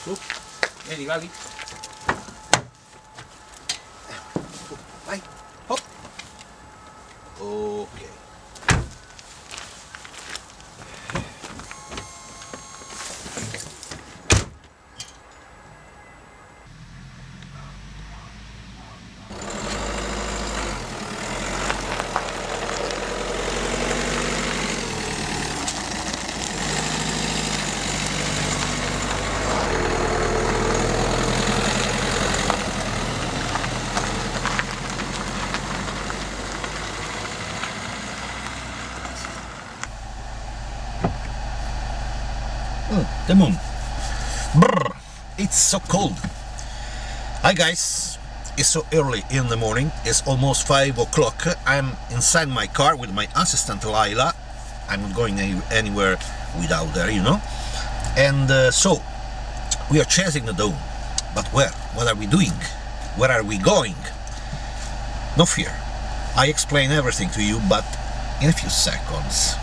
Su, vieni Gali. Vai, hop. Ok. The moon. Brr, it's so cold. Hi guys, it's so early in the morning. It's almost 5 o'clock. I'm inside my car with my assistant Laila. I'm not going anywhere without her, you know. And so we are chasing the dome. But where? What are we doing? Where are we going? No fear. I explain everything to you, but in a few seconds.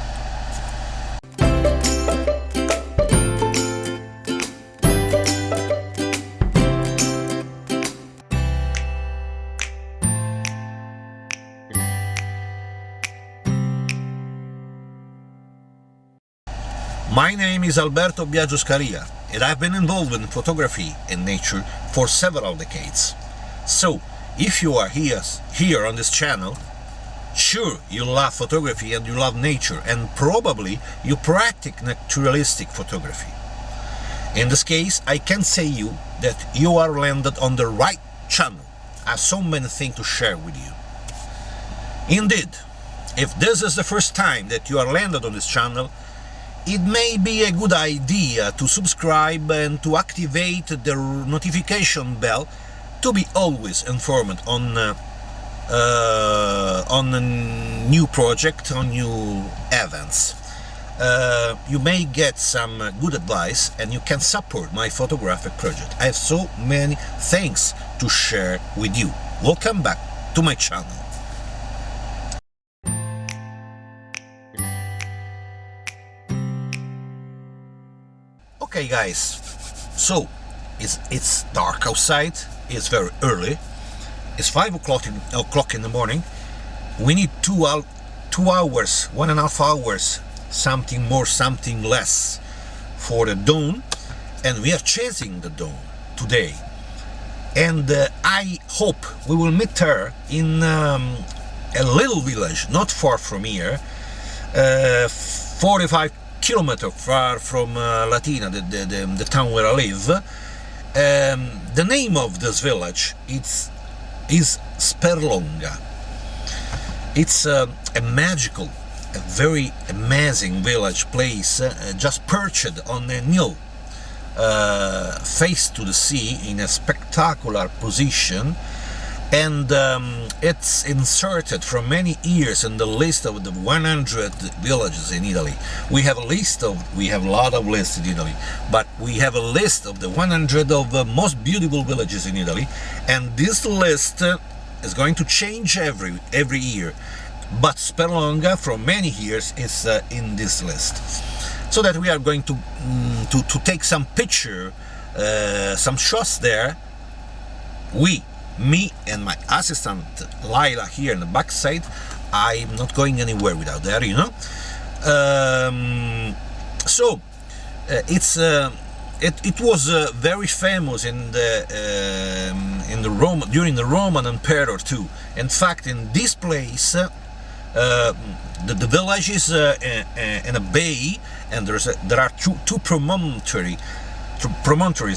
My name is Alberto Biagio Scaria, and I've been involved in photography and nature for several decades. So, if you are here on this channel, sure you love photography and you love nature, and probably you practice naturalistic photography. In this case, I can say you that you are landed on the right channel. I have so many things to share with you. Indeed, if this is the first time that you are landed on this channel, it may be a good idea to subscribe and to activate the notification bell to be always informed on a new project, on new events. You may get some good advice and you can support my photographic project. I have so many things to share with you. Welcome back to my channel. Okay guys, so it's dark outside, it's very early, it's 5 o'clock in the morning. We need 2 hours, 1.5 hours, something more, something less for the dawn, and we are chasing the dawn today. And I hope we will meet her in a little village not far from here, 45 kilometers far from Latina, the town where I live. The name of this village is Sperlonga. It's a magical, a very amazing village place, just perched on a hill, face to the sea in a spectacular position, and it's inserted for many years in the list of the 100 villages in Italy. We have a lot of lists in Italy, but we have a list of the 100 of the most beautiful villages in Italy, and this list is going to change every year. But Sperlonga for many years is in this list, so that we are going to take some picture, some shots there. Me and my assistant Laila here in the backside. I'm not going anywhere without her, you know. So it was very famous in during the Roman Emperor too. In fact, in this place, the village is in a bay, and there are two promontories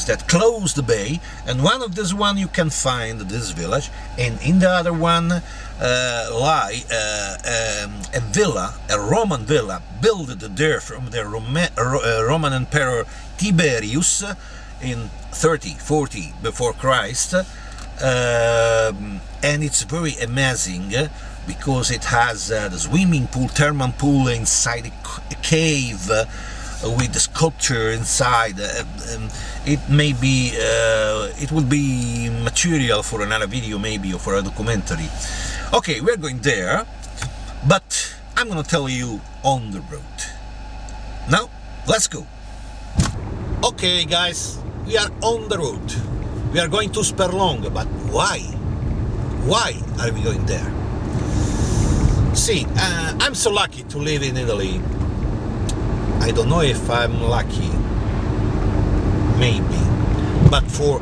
that close the bay, and one of this one you can find this village, and in the other one lie a villa, a Roman villa built there from the Roman Emperor Tiberius in 30-40 before Christ, and it's very amazing because it has the swimming pool, thermal pool inside a cave, with the sculpture inside. It may be, it will be material for another video maybe, or for a documentary. Okay, we're going there, but I'm gonna tell you on the road. Now, let's go. Okay guys, we are on the road. We are going to Sperlonga, but why? Why are we going there? See, I'm so lucky to live in Italy. I don't know if I'm lucky, maybe, but for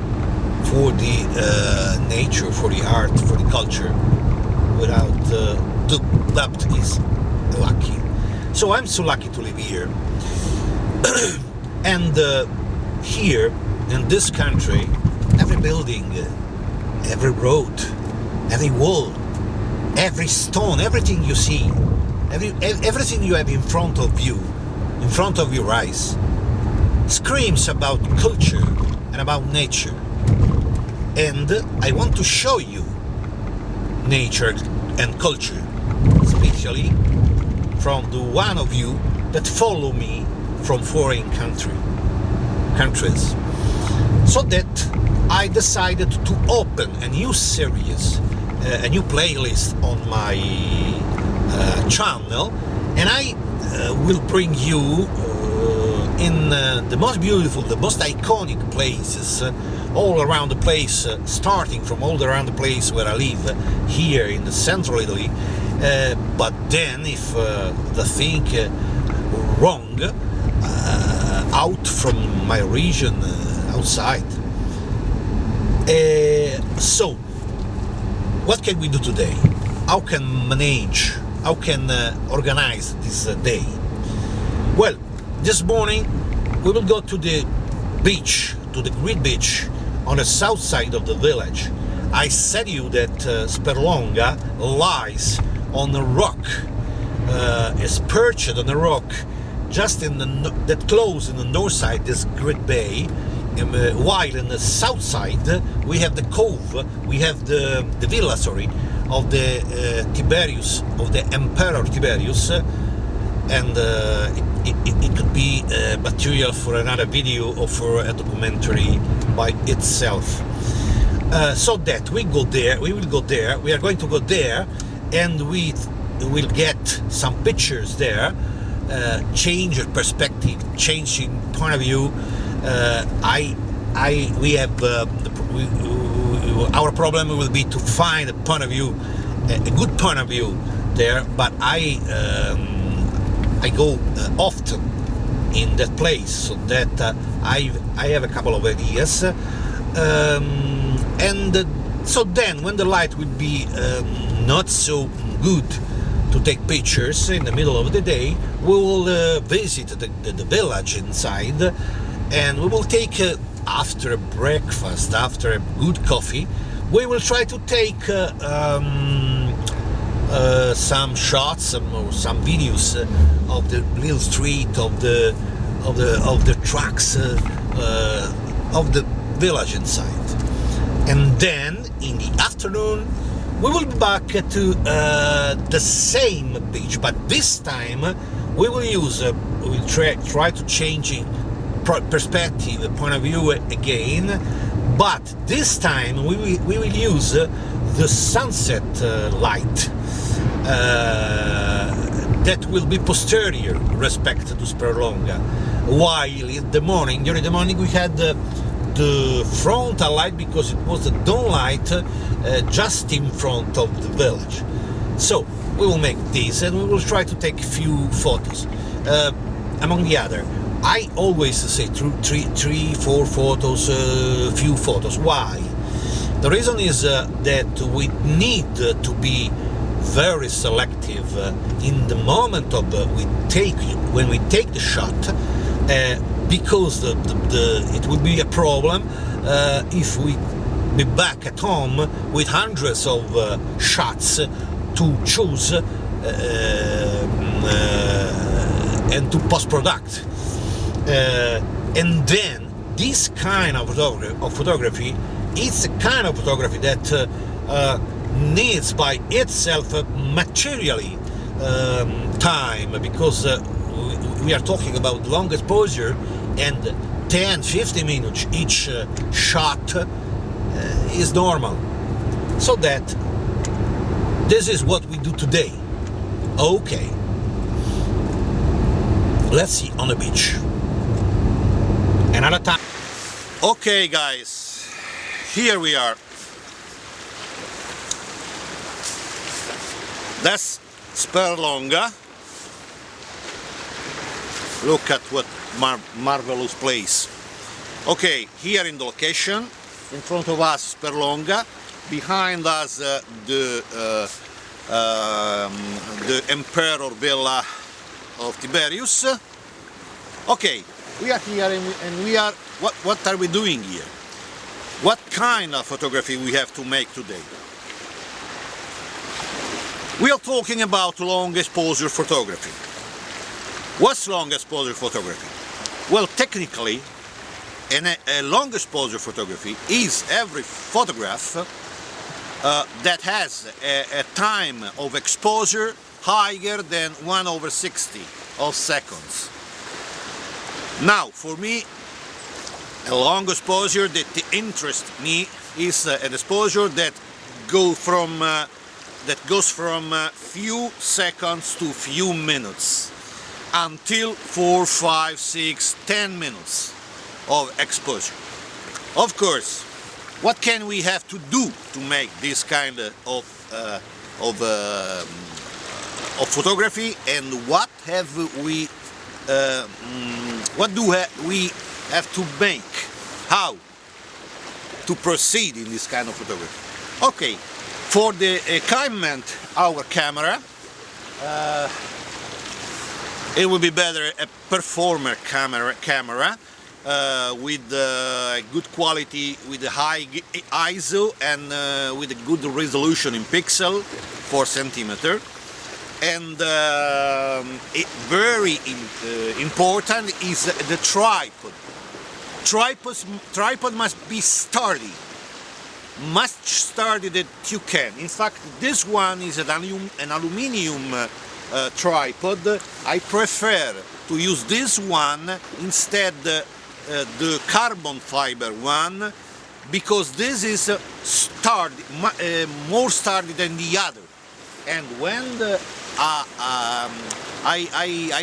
the nature, for the art, for the culture, without doubt is lucky. So I'm so lucky to live here. And here in this country, every building, every road, every wall, every stone, everything you see, everything you have in front of you, in front of your eyes, screams about culture and about nature. And I want to show you nature and culture, especially from the one of you that follow me from foreign countries. So that I decided to open a new series, a new playlist on my channel, and I will bring you in the most beautiful, the most iconic places all around the place, starting from all around the place where I live, here in the central Italy, but then if the thing wrong, out from my region, outside. So, what can we do today? How can manage, how can organize this day? Well, this morning we will go to the beach, to the great beach on the south side of the village. I said you that Sperlonga lies on a rock, is perched on a rock just in that close in the north side, this great bay, while in the south side we have the cove, we have the villa, of the Tiberius, of the Emperor Tiberius, and it could be material for another video or for a documentary by itself. So that we will go there, we are going to go there, and we will get some pictures there, change of perspective, changing point of view. Our problem will be to find a point of view, a good point of view there, but I go often in that place, so that I have a couple of ideas, and so then when the light will be not so good to take pictures in the middle of the day, we will visit the village inside, and we will take after a breakfast, after a good coffee, we will try to take some shots or some videos of the little street, of the trucks, of the village inside. And then in the afternoon we will be back to the same beach, but this time we will use we will try to changing perspective, point of view again, but this time we will use the sunset light that will be posterior respect to Sperlonga, while in the morning, during the morning, we had the frontal light, because it was the dawn light just in front of the village. So we will make this, and we will try to take a few photos. Among the other, I always say 3-4 photos, few photos. Why? The reason is that we need to be very selective in the moment of when we take the shot, because it would be a problem if we be back at home with hundreds of shots to choose and to post-product. And then this kind of photography, it's a kind of photography that needs by itself materially time, because we are talking about long exposure, and 10-15 minutes each shot is normal. So that this is what we do today. Okay, let's see on the beach another time. Okay guys, here we are. That's Sperlonga. Look at what marvelous place. Okay, here in the location, in front of us Sperlonga, behind us the Emperor Villa of Tiberius. Okay, we are here and we are, what are we doing here? What kind of photography we have to make today? We are talking about long exposure photography. What's long exposure photography? Well, technically, a long exposure photography is every photograph that has a time of exposure higher than 1/60 of seconds. Now, for me, a long exposure that interests me is an exposure that goes from few seconds to few minutes until 4, 5, 6, 10 minutes of exposure. Of course, what can we have to do to make this kind of photography, and what have we we have to make? How to proceed in this kind of photography? Okay, for the equipment, our camera, it would be better a performer camera with good quality, with a high ISO and with a good resolution in pixel, 4 centimeter. And very important is the tripod. Tripod must be sturdy, much sturdy that you can. In fact, this one is an aluminium tripod. I prefer to use this one instead the carbon fiber one, because this is sturdy, more sturdy than the other. And when I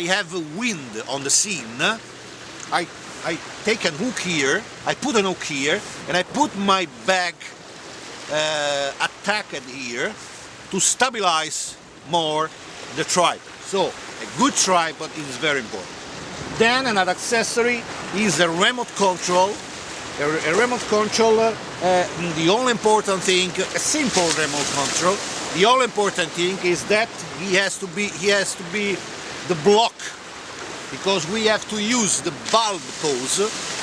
have a wind on the scene, I take a hook here, I put a hook here, and I put my bag attacked here to stabilize more the tripod. So a good tripod is very important. Then another accessory is a remote control. A remote control, the only important thing, a simple remote control. The all important thing is that he has to be the block, because we have to use the bulb pose,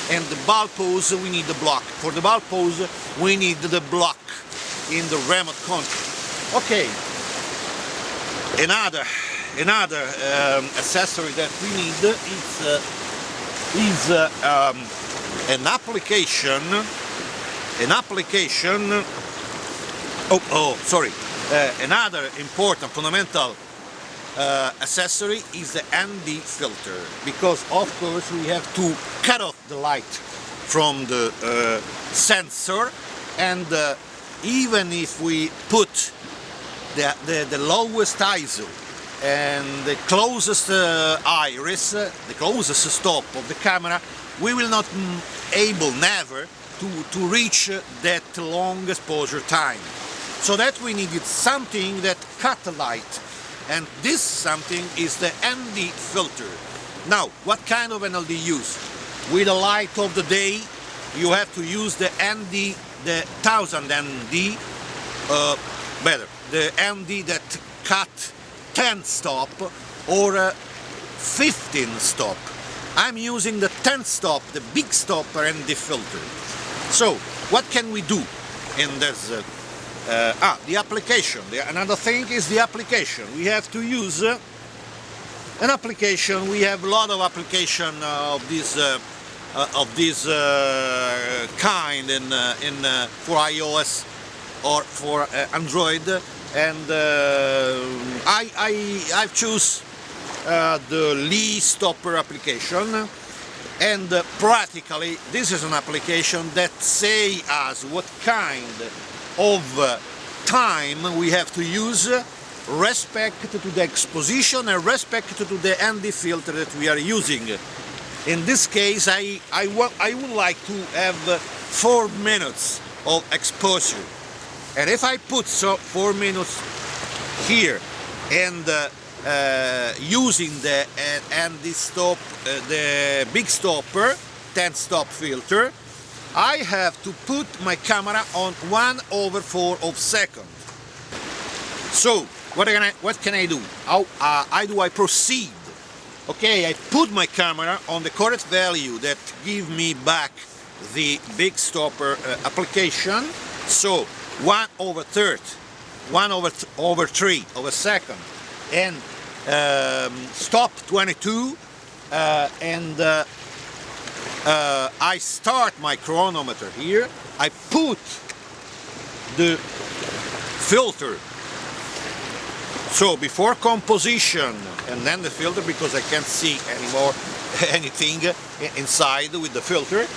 and the bulb pose we need the block. For the bulb pose we need the block in the remote control. Okay, another accessory that we need is an application. Another important fundamental accessory is the ND filter, because of course we have to cut off the light from the sensor, and even if we put the lowest ISO and the closest iris, the closest stop of the camera, we will not able never to reach that long exposure time. So that we needed something that cut the light, and this something is the ND filter. Now, what kind of ND use? With the light of the day, you have to use the ND, the 1000 ND, better, the ND that cut 10 stop or 15 stop. I'm using the 10 stop, the big stopper ND filter. So, what can we do in this? The application. Another thing is the application. We have to use an application. We have a lot of application of this kind for iOS or for Android, and I choose the Lee Stopper application. And practically this is an application that say us what kind of time we have to use, respect to the exposition and respect to the ND filter that we are using. In this case, I would like to have 4 minutes of exposure. And if I put 4 minutes here and using the the big stopper, 10 stop filter, I have to put my camera on 1/4 of second. So what can I do? How do I proceed? Okay, I put my camera on the correct value that give me back the big stopper application. So 1/3 of a second, and stop 22, and I start my chronometer here. I put the filter, so before composition, and then the filter, because I can't see anymore anything inside with the filter,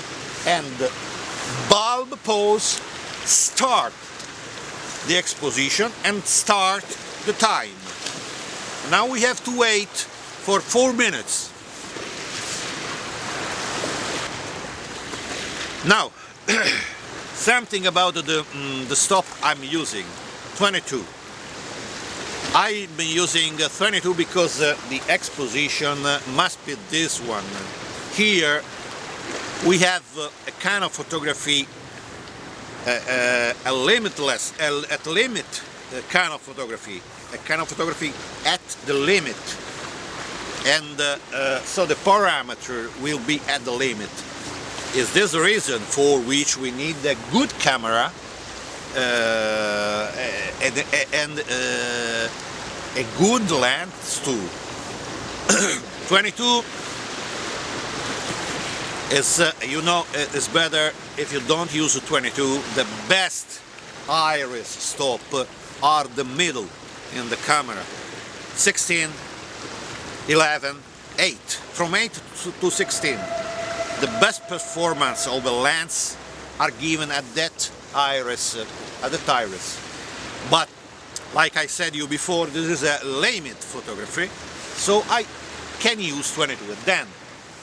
and bulb pose, start the exposition and start the time. Now we have to wait for 4 minutes. Now, something about the stop I'm using, 22. I've been using 22 because the exposition must be this one. Here we have a kind of photography, a limitless, at limit kind of photography, a kind of photography at the limit, and so the parameter will be at the limit. Is this the reason for which we need a good camera and a good lens too. 22 is, you know, it's better if you don't use 22. The best iris stop are the middle in the camera. 16, 11, 8. From 8 to 16. The best performance of the lens are given at that iris, But like I said you before, this is a limit photography, so I can use 22. Then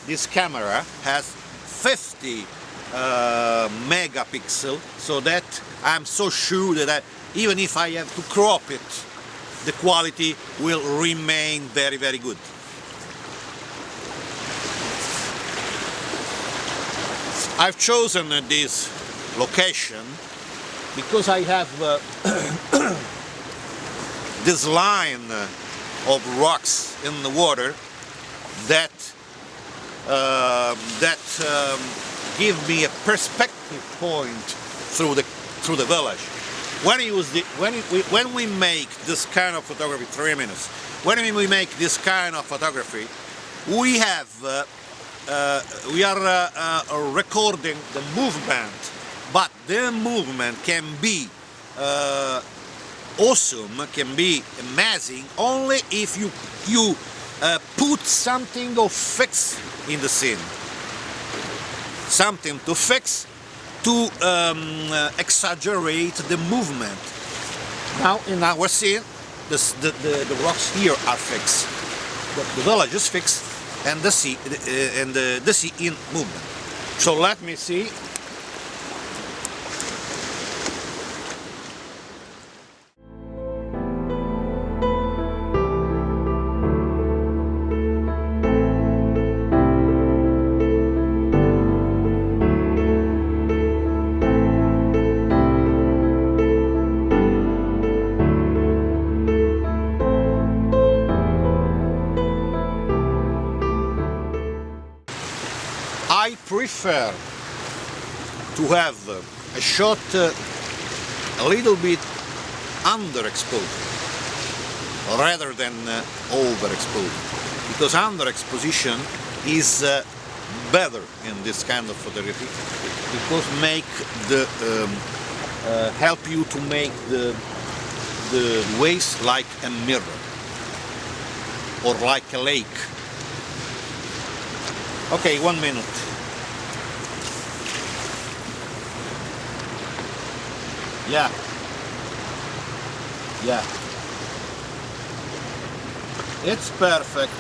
this camera has 50 megapixel, so that I'm so sure that even if I have to crop it, the quality will remain very, very good. I've chosen this location because I have this line of rocks in the water that give me a perspective point through the village. When we make this kind of photography, 3 minutes. When we make this kind of photography, we are recording the movement, but the movement can be awesome, can be amazing only if you put something of fix in the scene, something to fix, to exaggerate the movement. Now in our scene, the rocks here are fixed, the village is fixed, and the sea in movement. So let me see. I prefer to have a shot a little bit underexposed rather than overexposed, because underexposition is better in this kind of photography, because make the help you to make the waves like a mirror or like a lake. Okay, 1 minute. Yeah. It's perfect.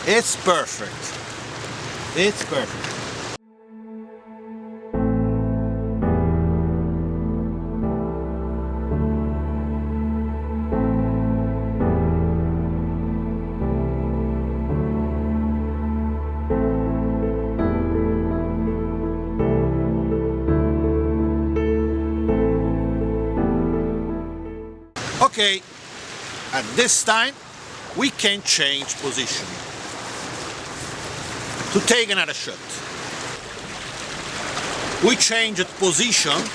It's perfect. It's perfect. Okay, at this time we can change position to take another shot. We changed position.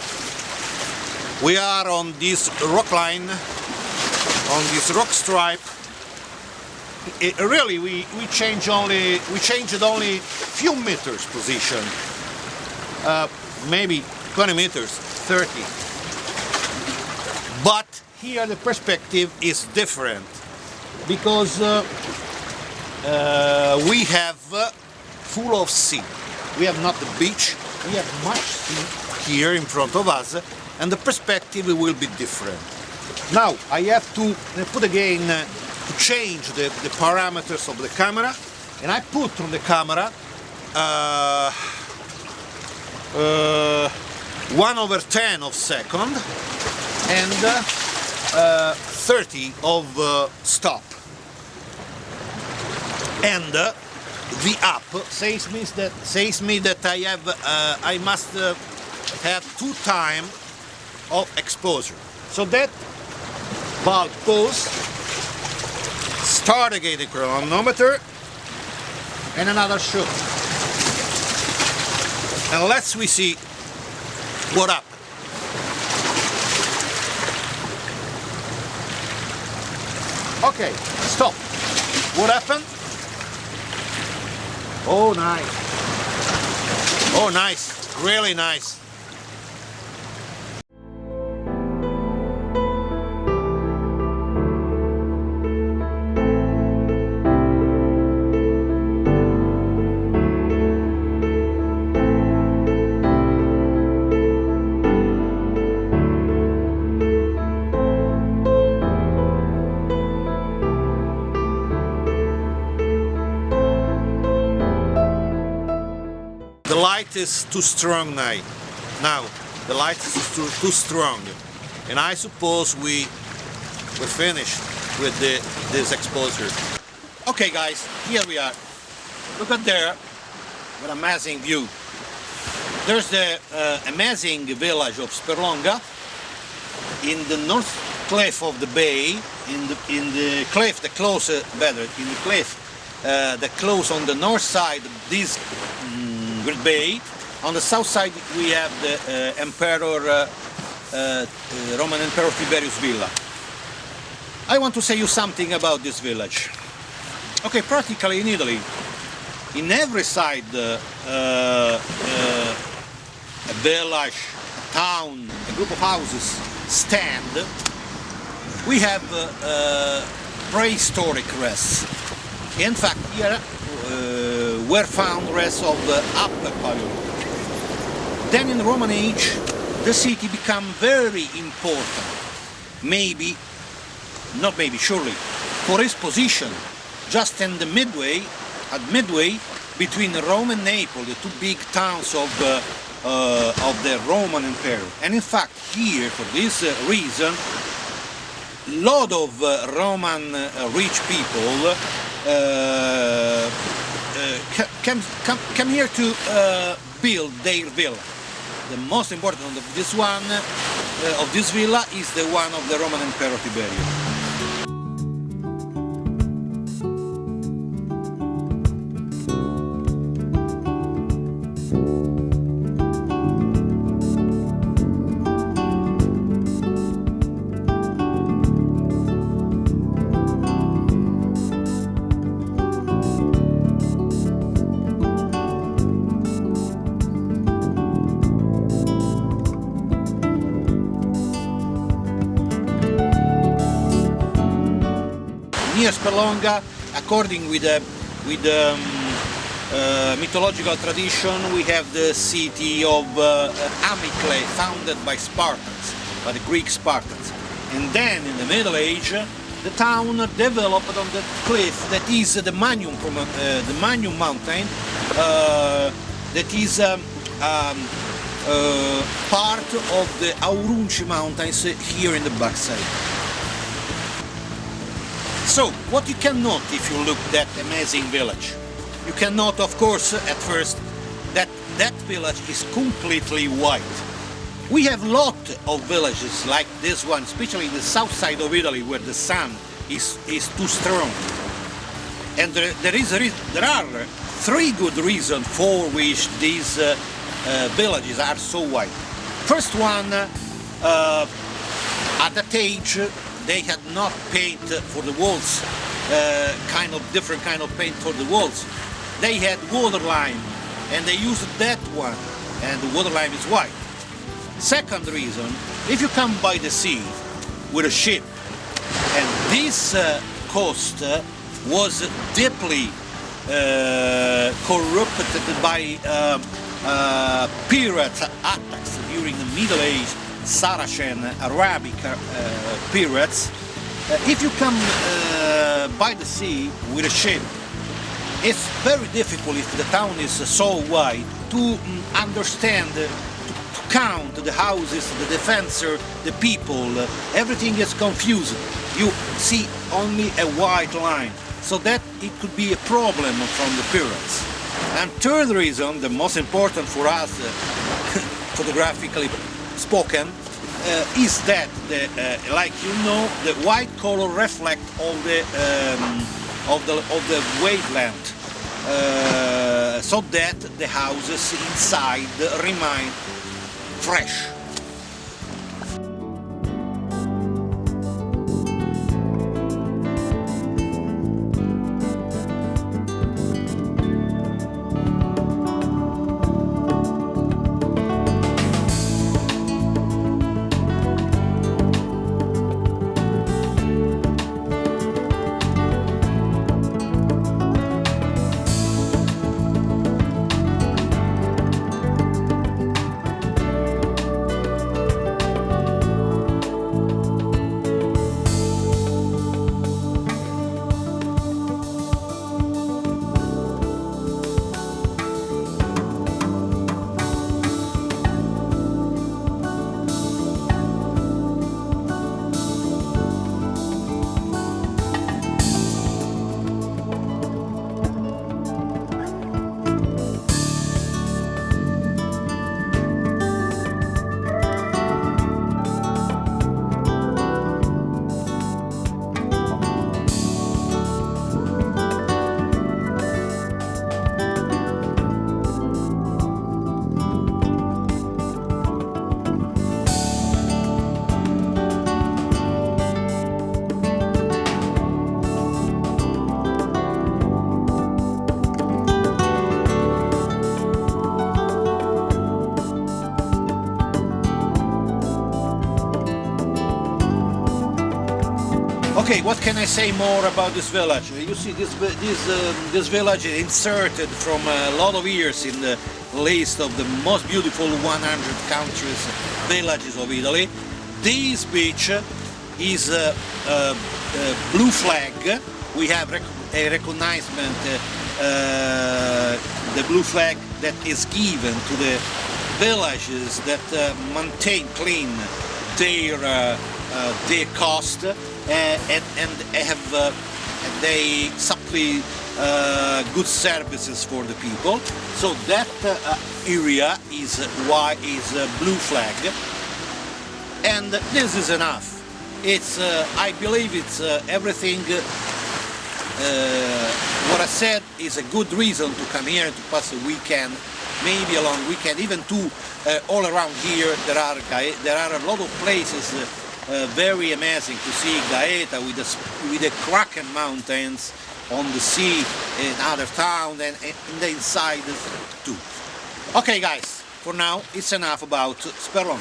We are on this rock line, on this rock stripe. Really, we changed only few meters position, maybe 20 meters, 30. But here the perspective is different because we have full of sea. We have not the beach, we have much sea here in front of us, and the perspective will be different. Now I have to put again to change the parameters of the camera, and I put on the camera 1/10 of second and 30 of stop. And the up says me that I must have 2 times of exposure. So that bulb pause, start again the chronometer, and another shoot. And let's we see what happened. Okay, stop. What happened? Oh, nice. Oh, nice. Really nice. The light is too strong now. The light is too strong, and I suppose we're finished with this exposure. Okay, guys, here we are. Look at there, what amazing view. There's the amazing village of Sperlonga in the north cliff of the bay. In the cliff, the close on the north side of this great bay. On the south side we have the Roman Emperor Tiberius villa. I want to say you something about this village. Okay, practically in Italy, in every side, a village, a town, a group of houses stand, we have prehistoric rests. In fact, here were found rests of the Upper Paleolithic. Then in the Roman age, the city became very important. Maybe, not maybe, surely, for its position, just in the midway between Rome and Naples, the 2 big towns of the Roman Empire. And in fact, here, for this reason, a lot of Roman rich people come here to build their villa. The most important of this one, of this villa, is the one of the Roman Emperor Tiberius. Near Sperlonga, according with the mythological tradition, we have the city of Amyclae, founded by Spartans, by the Greek Spartans. And then in the Middle Age, the town developed on the cliff that is the Manium Mountain, that is part of the Aurunci Mountains here in the backside. So, what you can note if you look at that amazing village? You can note, of course, at first, that that village is completely white. We have a lot of villages like this one, especially in the south side of Italy, where the sun is too strong. And there are three good reasons for which these villages are so white. First one, at that age, they had not paint for the walls, different kind of paint for the walls. They had water lime, and they used that one, and the water lime is white. Second reason, if you come by the sea with a ship, and this coast was deeply corrupted by pirate attacks during the Middle Age, Saracen, Arabic pirates. If you come by the sea with a ship, it's very difficult if the town is so wide to understand, to count the houses, the defender, the people. Everything is confused. You see only a white line, so that it could be a problem from the pirates. And third reason, the most important for us, photographically spoken, is that, like you know, the white color reflects all the of the wavelength, so that the houses inside remain fresh. Okay, what can I say more about this village? You see, this village is inserted from a lot of years in the list of the most beautiful 100 countries, villages of Italy. This beach is a blue flag. We have a recognition, the blue flag that is given to the villages that maintain clean their coast. And they supply good services for the people. So that area is blue flag, and this is enough. It's I believe it's everything. What I said is a good reason to come here to pass a weekend, maybe a long weekend, even two. All around here there are a lot of places. Very amazing to see Gaeta with the Kraken Mountains on the sea in other towns and the inside too. Okay guys, for now it's enough about Sperlonga.